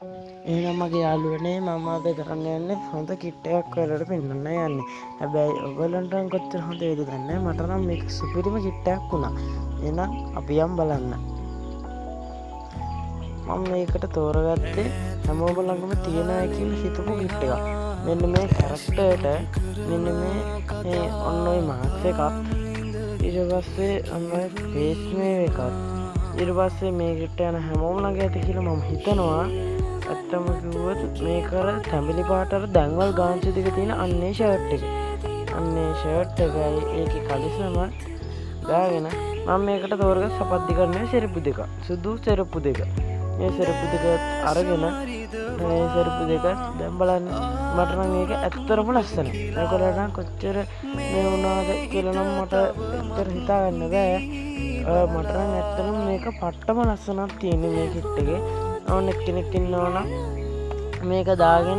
එහෙනම් මගේ යාළුවනේ මම අද කරන්න යන්නේ හොඳ කිට් එකක් ඔයාලට පෙන්වන්න යන්නේ. හැබැයි ඔයගොල්ලන්ට නම් කොච්චර හොඳ වේද දන්නේ නැහැ. මට නම් මේක සුපිරිම කිට් එකක් වුණා. එහෙනම් අපි යමු බලන්න. මම මේකට තෝරගත්තේ හැමෝම ළඟම තියෙනවා කියලා හිතපු කිට් එකක්. මෙන්න මේ කැරක්ටර්ට මෙන්න මේ ඔන්න ඔය මාස්ක් එකක්. ඊට පස්සේ ඔන්න ඔය ෆේස් මේ එකක්. ඊට පස්සේ මේකට යන හැමෝම ළඟ ඇති කියලා මම හිතනවා. ඇත්තම කිව්වොත් මේක අර තැඹිලි පාට අර දැන්වල් ගාන්චි දෙක තියෙන අන්නේ ෂර්ට් එක. අන්නේ ෂර්ට් එකයි ඒකේ කලිසම දාගෙන මම මේකට තෝරගත්ත සපත්ති කරන්නේ සෙරප්පු දෙක. සුදු සෙරප්පු දෙක. මේ සෙරප්පු දෙක අරගෙන මේ සෙරප්පු දෙක දැන් බලන්න මට නම් මේක ඇත්තටම ලස්සනයි. ඒකලට නම් කොච්චර මේ වුණාද කියලා නම් මට ඇත්තට හිතා ගන්න බෑ. මට නම් ඇත්තටම මේක පට්ටම ලස්සනක් තියෙන මේ කිට් එකේ. ඕන කෙනෙක් ඉන්නවා නම් මේක දාගෙන